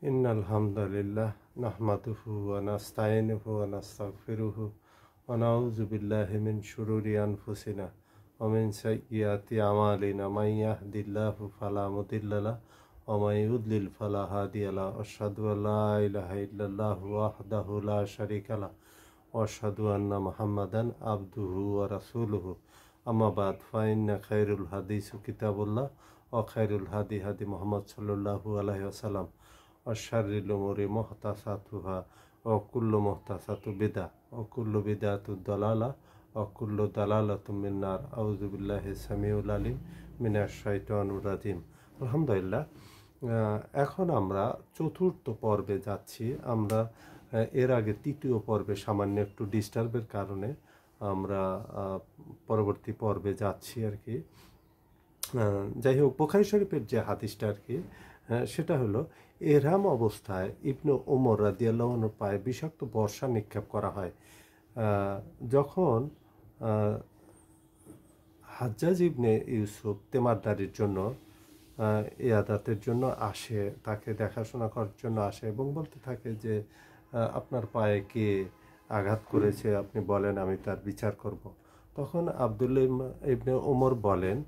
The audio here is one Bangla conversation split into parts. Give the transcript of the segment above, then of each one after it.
ইন্নাল হামদালিল্লাহ নাহমাদুহু ওয়া নাস্তাইনুহু ওয়া নাস্তাগফিরুহু ওয়া নাউযু বিল্লাহি মিন শুরুরি আনফুসিনা ওয়া মিন সাইয়্যাতি আমালিনা মান ইয়াহদিল্লাহু ফালা মুদিল্লা লাহু ওয়া মান ইউদ্লিল ফালা হাদিয়া লাহু আশহাদু আল্লা ইলাহা ইল্লাল্লাহু ওয়াহদাহু লা শারীকা লাহু ওয়া আশহাদু আন্না মুহাম্মাদান আবদুহু ওয়া রাসূলুহু আম্মা বাদ ফাইন্না খায়রুল হাদিসি কিতাবুল্লাহ ওয়া খায়রুল হাদি হাদি মুহাম্মদ সাল্লাল্লাহু আলাইহি ওয়াসাল্লাম অশারিল উমুরি মুহতাসাতুহা ও কুল্লু মুহতাসাতু বিদা ও কুল্লু বিদাতু দালালা ও কুল্লু দালালাতু মিন্নার আউযু বিল্লাহি সামিউল আলিম মিনাশ শাইতানির রাজিম। আলহামদুলিল্লাহ, এখন আমরা চতুর্থ পর্বে যাচ্ছি। আমরা এর আগে তৃতীয় পর্বে সামান্য একটু ডিস্টার্বের কারণে আমরা পরবর্তী পর্বে যাচ্ছি আর কি। যাই হোক, বুখারী শরীফের যে হাদিসটা আর কি, সেটা হলো এহরাম অবস্থায় ইবনে ওমর রাদিয়াল্লাহু আনহুর পায়ে বিষাক্ত বর্ষা নিক্ষেপ করা হয়। যখন হাজ্জাজ ইবনে ইউসুফ তেমারদারির জন্য ইয়াদাতের জন্য আসে, তাকে দেখাশোনা করার জন্য আসে এবং বলতে থাকে যে আপনার পায়ে কে আঘাত করেছে আপনি বলেন, আমি তার বিচার করব। তখন আবদুল্লাহ ইবনে ওমর বলেন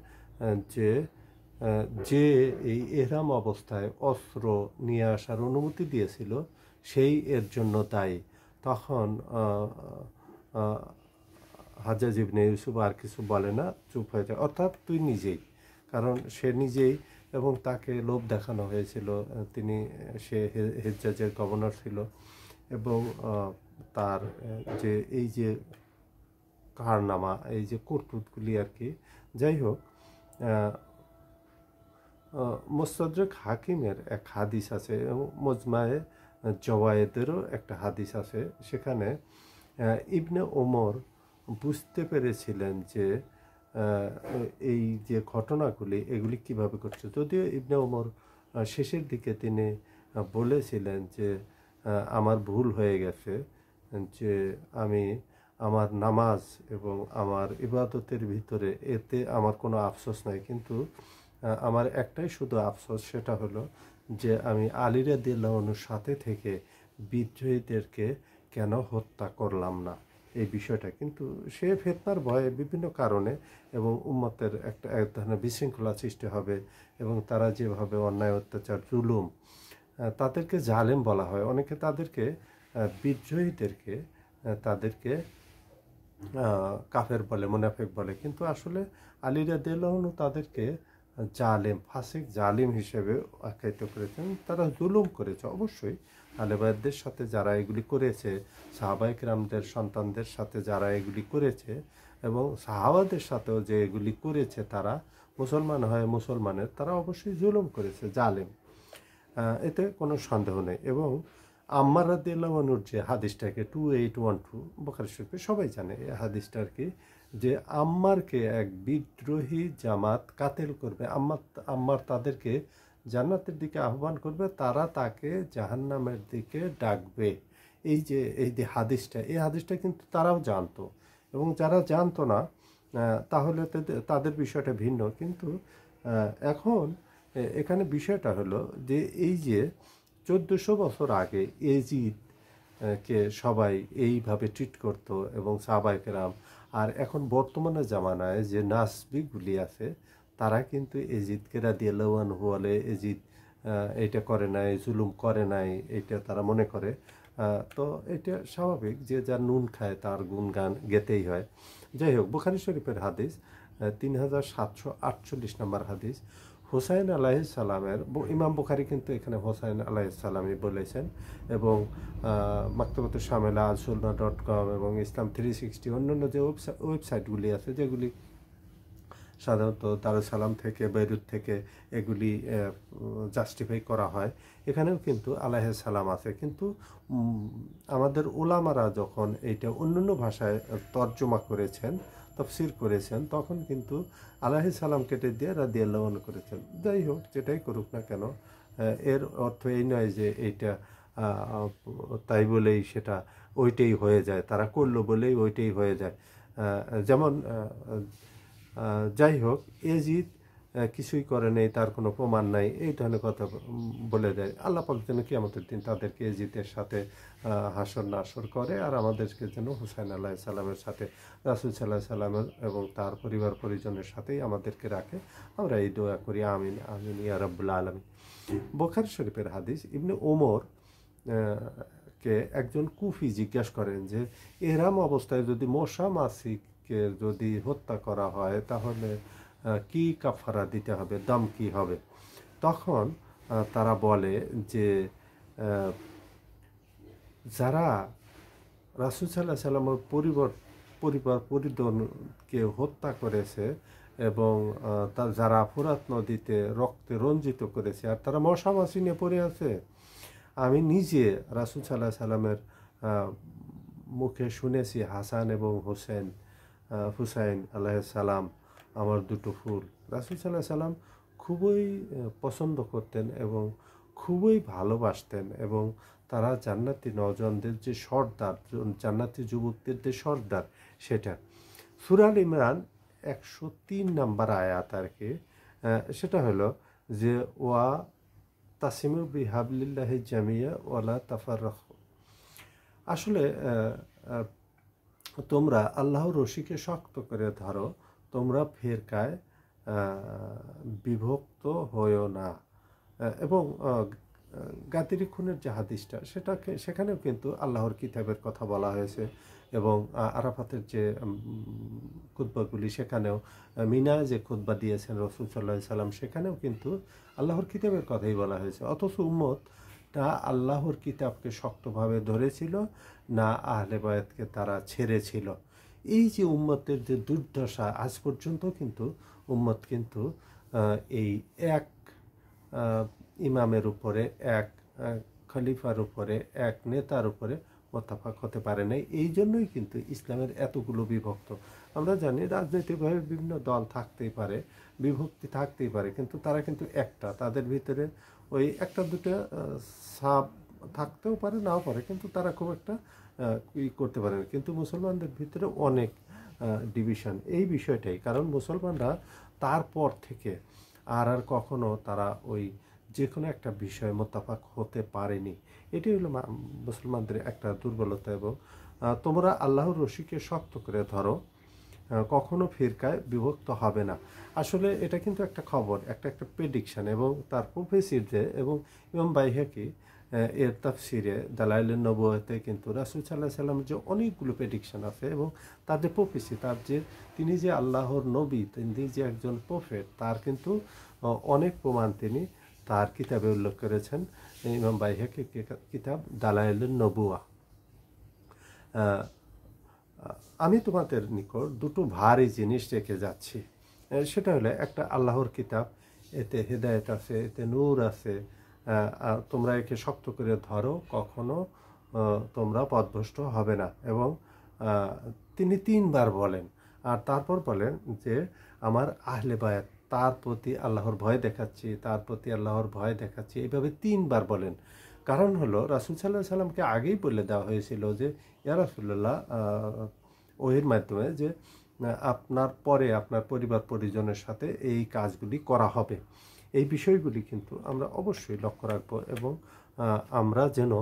যে যে এই এহরাম অবস্থায় অস্ত্র নিয়ে আসার অনুমতি দিয়েছিল সেই এর জন্য দায়ী। তখন হাজ্জাজ ইবনে ইউসুফ আর কিছু বলে না, চুপ হয়ে যায়, অর্থাৎ তুই নিজেই, কারণ সে নিজেই, এবং তাকে লোভ দেখানো হয়েছিল। সে হেজ্জাজের গভর্নর ছিল এবং তার যে এই যে কারনামা, এই যে করতুতগুলি আর কি। যাই হোক, মুস্তাদরাক হাকিমের এক হাদিস আছে এবং মজমায়ে জওয়ায়েদেরও একটা হাদিস আছে। সেখানে ইবনে ওমর বুঝতে পেরেছিলেন যে এই যে ঘটনাগুলি এগুলি কিভাবে ঘটছে। যদিও ইবনে ওমর শেষের দিকে তিনি বলেছিলেন যে আমার ভুল হয়ে গেছে, যে আমি আমার নামাজ এবং আমার ইবাদতের ভিতরে এতে আমার কোনো আফসোস নাই, কিন্তু আমার একটাই শুধু আফসোস, সেটা হলো যে আমি আলী রাদিয়াল্লাহু আনহুর সাথে থেকে বিদ্রোহীদেরকে কেন হত্যা করলাম না, এই বিষয়টা। কিন্তু সে ফিতনার ভয়ে বিভিন্ন কারণে এবং উম্মতের এক ধরনের বিশৃঙ্খলা সৃষ্টি হবে এবং তারা যেভাবে অন্যায় অত্যাচার জুলুম, তাদেরকে জালেম বলা হয়, অনেকে তাদেরকে বিদ্রোহীদেরকে তাদেরকে কাফের বলে, মুনাফিক বলে, কিন্তু আসলে আলী রাদিয়াল্লাহু আনহু তাদেরকে জালেম, ফাসিক জালিম হিসেবে আখ্যায়িত করেছেন। তারা জুলুম করেছে অবশ্যই, আলেবায়দের সাথে যারা এগুলি করেছে, সাহাবায়ে কেরামদের সন্তানদের সাথে যারা এগুলি করেছে এবং সাহাবাদের সাথেও যে এগুলি করেছে, তারা মুসলমান হয় মুসলমানের, তারা অবশ্যই জুলুম করেছে, জালেম, এতে কোনো সন্দেহ নেই। এবং আম্মার রাদিয়াল্লাহু আনহুর যে হাদিসটাকে 2812 বুখারী শরীফে সবাই জানে এই হাদিসটা আর কি, যে আম্মারকে এক বিদ্রোহী জামাত কাতেল করবে, আম্মার তাদেরকে জান্নাতের দিকে আহ্বান করবে, তারা তাকে জাহান্নামের দিকে ডাকবে। এই যে হাদিসটা, এই হাদিসটা কিন্তু তারাও জানতো, এবং যারা জানতো না তাহলে তাদের বিষয়টা ভিন্ন। কিন্তু এখন এখানে বিষয়টা হলো যে এই যে 1400 বছর আগে এজিদ কে সবাই এইভাবে ট্রিট করতো এবং সাহাবায়ে কেরাম, আর এখন বর্তমানে জামানায় যে নাসবিগুলি আছে তারা কিন্তু এজিদকে রাদিয়াল্লাহু আনহু বলে, এজিদ এটা করে নাই, জুলুম করে নাই, এটা তারা মনে করে। তো এটা স্বাভাবিক, যে যার নুন খায় তার গুণগান গেতেই হয়। যাই হোক, বুখারী শরীফের হাদিস 3748 নম্বর হাদিস, হুসাইন আলাইহিস সালামের, ইমাম বুখারী কিন্তু এখানে হুসাইন আলাইহিস সালামই বলেছেন, এবং মাকতাবাতুশ শামিলা, alsunnah.com এবং ইসলাম 360 অন্যান্য যে ওয়েবসাইটগুলি আছে, যেগুলি সাধারণত দারুস সালাম থেকে, বেইরুত থেকে এগুলি জাস্টিফাই করা হয়, এখানেও কিন্তু আলাইহিস সালাম আছে। কিন্তু আমাদের উলামারা যখন এইটা অন্যান্য ভাষায় তর্জমা করেছেন, তাফসীর করেছেন, তখন কিন্তু আলাইহিস সালাম কেটে দিয়ে রাদিয়াল্লাহু আনহু করেছেন। যাই হোক, যেটাই করুক না কেন, এর অর্থ এই নয় যে এইটা তাই বলেই সেটা ওইটাই হয়ে যায়, তারা করলো বলেই ওইটাই হয়ে যায়। যেমন যাই হোক, এজিদ কিছুই করে নেই, তার কোনো প্রমাণ নাই, এই ধরনের কথা বলে দেয়। আল্লাহ পাক যেন কিয়ামতের দিন তাদেরকে এজিদের সাথে হাসর নাসর করে, আর আমাদেরকে যেন হুসাইন আলাহ সাল্লামের সাথে, রাসূল সাল্লাহ সাল্লামের এবং তার পরিবার পরিজনের সাথেই আমাদেরকে রাখে। আমরা এই দোয়া করি, আমিন আমিন ইয়া রাব্বুল আলামিন। বুখারী শরীফের হাদিস, ইবনে ওমর কে একজন কুফি জিজ্ঞাসা করেন যে এহরাম অবস্থায় যদি মশা মাছিকে যদি হত্যা করা হয় তাহলে কি কাফারা দিতে হবে, দাম কি হবে? তখন তারা বলে যে যারা রাসূল সাল্লাল্লাহু আলাইহি সাল্লামের পরিবার পরিজনকে হত্যা করেছে এবং যারা ফুরাত নদীতে রক্তে রঞ্জিত করেছে, আর তারা মশা মাছি নিয়ে পড়ে আছে, আমি নিজে রাসূল সাল্লাল্লাহু আলাইহি সাল্লামের মুখে শুনেছি হাসান এবং হুসাইন আলাইহিস সালাম আমার দুটো ফুল। রাসূল সাল্লাল্লাহু আলাইহি সাল্লাম খুবই পছন্দ করতেন এবং খুবই ভালোবাসতেন, এবং তারা জান্নাতি নওজওয়ানদের যে সর্দার, জান্নাতি যুবকদের যে সর্দার, সেটা সূরা আল ইমরান 103 নম্বর আয়াত আর কি। সেটা হলো যে ওয়া তাসিমু বিহাবলিল্লাহি জামিয়া ওয়ালা তাফাররাকু। আসলে তোমরা আল্লাহর রশিকে শক্ত করে ধরো, তোমরা ফেরকায় বিভক্ত হয়েও না। এবং গাদির খুনের যে হাদিসটা, সেখানেও কিন্তু আল্লাহর কিতাবের কথা বলা হয়েছে, এবং আরাফাতের যে খুতবাগুলি, সেখানেও মিনা যে খুতবা দিয়েছেন রাসূল সাল্লাল্লাহু আলাইহি সাল্লাম, সেখানেও কিন্তু আল্লাহর কিতাবের কথাই বলা হয়েছে। অথচ উম্মতটা আল্লাহর কিতাবকে শক্তভাবে ধরেছিল না, আহলে বায়াতকে তারা ছেড়েছিল। এই যে উম্মতের যে দুর্দশা, আজ পর্যন্ত কিন্তু উম্মত কিন্তু এই এক ইমামের উপরে, এক খলিফার উপরে, এক নেতার উপরে মোত্তাফাক হতে পারে নাই। এই জন্যই কিন্তু ইসলামের এতগুলো বিভক্ত। আমরা জানি রাজনৈতিকভাবে বিভিন্ন দল থাকতেই পারে, বিভক্তি থাকতেই পারে, কিন্তু তারা কিন্তু একটা, তাদের ভিতরে ওই একটা দুটো সাব থাকতেও পারে, নাও পারে, কিন্তু তারা খুব একটা করতে পারে না। কিন্তু মুসলমানদের ভিতরে অনেক ডিভিশন, এই বিষয়টাই কারণ মুসলমানরা তারপর থেকে আর কখনো তারা ওই যে কোনো একটা বিষয়ে মোত্তাফাক হতে পারেনি। এটি হলো মুসলমানদের একটা দুর্বলতা। এবং তোমরা আল্লাহর রশিকে শক্ত করে ধরো, কখনো ফিরকায় বিভক্ত হবে না। আসলে এটা কিন্তু একটা খবর, একটা প্রেডিকশন, এবং তার প্রফেসিতে, এবং ইমাম বাইহাকি এর তাফসিরে দালাইলুন নবুওয়াতে কিন্তু রাসূল সাল্লাল্লাহু আলাইহি সাল্লামের যে অনেকগুলো প্রেডিকশন আছে, এবং তার যে প্রফেসি, তার যে তিনি যে আল্লাহর নবী, তিনি যে একজন প্রফেট, তার কিন্তু অনেক প্রমাণ তিনি তার কিতাবে উল্লেখ করেছেন। ইমাম বাইহাকি কিতাব দালাইলুন নবুওয়া। আমি তোমাদের নিকট দুটো ভারী জিনিস রেখে যাচ্ছি, সেটা হলো একটা আল্লাহর কিতাব, এতে হেদায়েত আছে, এতে নূর আছে, তোমরা একে শক্ত করে ধরো, কখনো তোমরা পথভ্রষ্ট হবে না। এবং তিনি 3 বার বলেন, আর তারপর বলেন যে আমার আহলে বায়াত, তার প্রতি আল্লাহর ভয় দেখাচ্ছি, তার প্রতি আল্লাহর ভয় দেখাচ্ছি, এইভাবে 3 বার বলেন। কারণ হলো রাসূল সাল্লাল্লাহু আলাইহি সাল্লামকে আগেই বলে দেওয়া হয়েছিল যে ইয়া রাসূলুল্লাহ, ওহির মাধ্যমে, যে আপনার পরে আপনার পরিবার পরিজনের সাথে এই কাজগুলি করা হবে। এই বিষয়গুলি কিন্তু আমরা অবশ্যই লক্ষ্য রাখবো, এবং আমরা যেন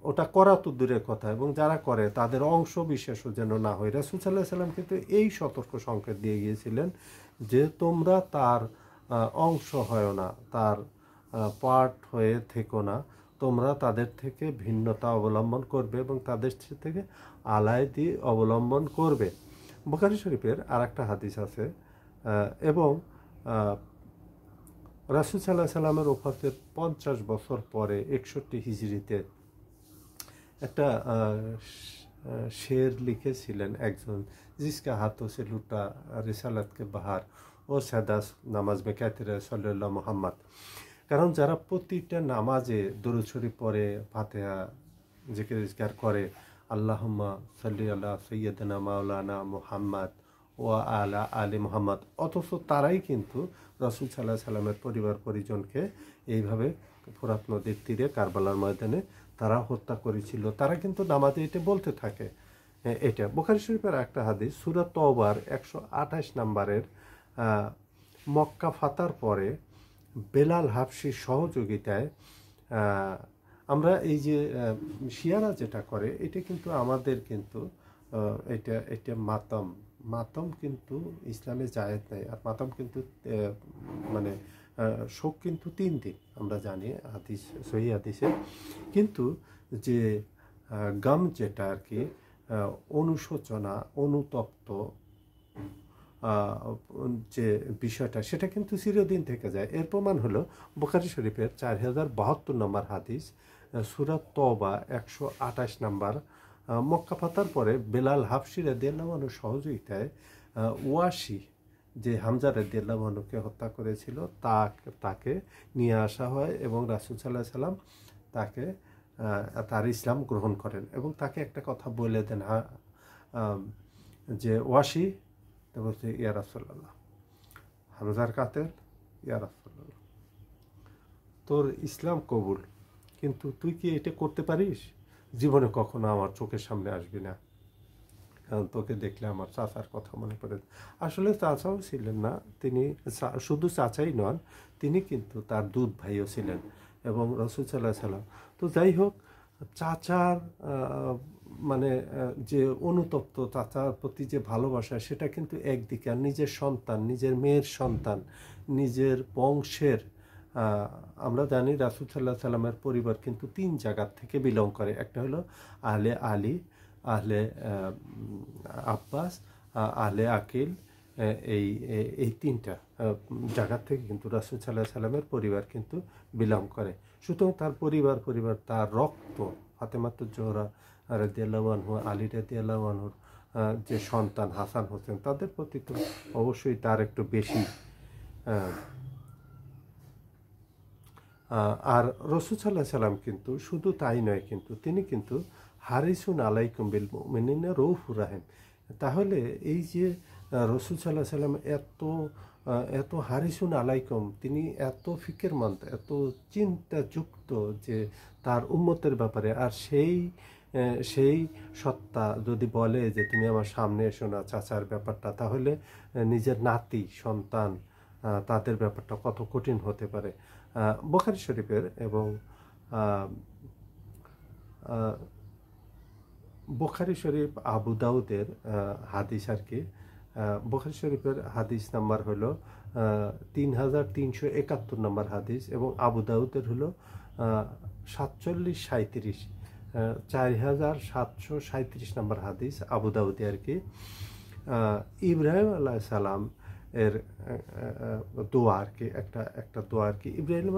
ওটা করা তো দূরের কথা, এবং যারা করে তাদের অংশ বিশেষও যেন না হয়। রাসূল সাল্লাল্লাহু আলাইহি সাল্লাম কিন্তু এই সতর্ক সংকেত দিয়ে গিয়েছিলেন যে তোমরা তার অংশ হয় না, তার পার্ট হয়ে থেকো না, তোমরা তাদের থেকে ভিন্নতা অবলম্বন করবে এবং তাদের থেকে আলাদা অবলম্বন করবে। বুখারী শরীফের আর একটা হাদিস আছে, এবং রাসূল সাল্লাল্লাহু আলাইহি সাল্লামের ওফাতের 50 বছর পরে 61 হিজরিতে একটা শের লিখেছিলেন একজন, জিসকা হাতোं से लूटा रिसालत के बहार ও সাদাস নামাজ মে कहते रहे सल्लल्लाहु মুহাম্মদ। কারণ যারা প্রতিটা নামাজে দরুদ শরীফ পড়ে, ফাতিহা জিকির ইজকার করে, আল্লাহুম্মা সাল্লি আলা সাইয়্যিদিনা মাওলানা মুহাম্মদ ওয়া আলা আলি মুহাম্মদ, অথচ তারাই কিন্তু রাসূল সাল্লাল্লাহু আলাইহি সাল্লামের পরিবার পরিজনকে এইভাবে ফোরাত নদীর তীরে কারবালার ময়দানে তারা হত্যা করেছিল। তারা কিন্তু নামাজে এটা বলতে থাকে। এটা বুখারী শরীফের একটা হাদিস, সূরা তওবার 128 নম্বরের মক্কা ফাতার পরে বেলাল হাবশির সহযোগিতায় আমরা এই যে শিয়ারা যেটা করে এটা কিন্তু আমাদের কিন্তু এটা মাতম কিন্তু ইসলামে জায়েজ নাই। আর মাতম কিন্তু মানে শোক কিন্তু 3 দিন আমরা জানি হাদিস, সহি হাদিসে। কিন্তু যে গাম যেটা আর কি অনুশোচনা, অনুতপ্ত যে বিষয়টা, সেটা কিন্তু চিরদিন থেকে যায়। এর প্রমাণ হলো বুখারী শরীফের 4072 নম্বর হাদিস, সূরা তওবা 128 নম্বর। মক্কা ফাতার পরে বেলাল হাবশী রাদিয়াল্লাহু আনহু সহযোগিতায় ওয়াসি যে হামজা রাদিয়াল্লাহু আনহুকে হত্যা করেছিল তাকে নিয়ে আসা হয় এবং রাসূল সাল্লাল্লাহু আলাইহি সাল্লাম তাকে তার ইসলাম গ্রহণ করেন এবং তাকে একটা কথা বলে দেন, যে ওয়াসি তো বলছে, ইয়া রাসূলুল্লাহ, হামজার কাতেল, ইয়া রাসূলুল্লাহ, তোর ইসলাম কবুল, কিন্তু তুই কি এটা করতে পারিস? জীবনে কখনো আমার চোখের সামনে আসবি না, কারণ তোকে দেখলে আমার চাচার কথা মনে পড়ে। আসলে চাচাও ছিলেন না, তিনি শুধু চাচাই নন, তিনি কিন্তু তার দুধ ভাইও ছিলেন এবং রাসূল সাল্লাল্লাহু আলাইহি সাল্লাম। তো যাই হোক, চাচার মানে যে অনুতপ্ত, চাচার প্রতি যে ভালোবাসা, সেটা কিন্তু একদিকে। আর নিজের সন্তান, নিজের মেয়ের সন্তান, নিজের বংশের, আমরা জানি রাসূল সাল্লাল্লাহু আলাইহি সাল্লামের পরিবার কিন্তু 3 জায়গার থেকে বিলং করে। একটা হলো আহলে আলী, আহলে আব্বাস, আহলে আকিল। এই 3টা জায়গার থেকে কিন্তু রাসূল সাল্লাল্লাহু আলাইহি সাল্লামের পরিবার কিন্তু বিলং করে। সুতরাং তার পরিবার তার রক্ত, ফাতেমাতুজ জোহরা রাদিয়াল্লাহু আনহু, আলী রাদিয়াল্লাহু আনহুর যে সন্তান হাসান হোসেন, তাদের প্রতি তো অবশ্যই তার একটু বেশি। আর রাসূল সাল্লাল্লাহু আলাইহি সাল্লাম কিন্তু শুধু তাই নয়, কিন্তু তিনি কিন্তু হারিসুন আলাইকুম বিল মুমিনিনা রউফুর রাহিম। তাহলে এই যে রাসূল সাল্লাল্লাহু আলাইহি সাল্লাম এত হারিসুন আলাইকুম, তিনি এত ফিকিরমন্দ, এত চিন্তাযুক্ত যে তার উম্মতের ব্যাপারে। আর সেই সত্তা যদি বলে যে তুমি আমার সামনে এসো না চাচার ব্যাপারটা, তাহলে নিজের নাতি সন্তান তাদের ব্যাপারটা কত কঠিন হতে পারে। বুখারী শরীফের এবং বুখারী শরীফ, আবু দাউদের হাদিস আর কি। বুখারী শরীফের হাদিস নাম্বার হলো 3371 নম্বর হাদিস এবং আবু দাউদের হলো 4737, 4737 নম্বর হাদিস আবু দাউদে আর কি। ইব্রাহিম আলাইহিস সালাম এর দোয়া আর কি, একটা দোয়া আর কি। ইব্রাহিম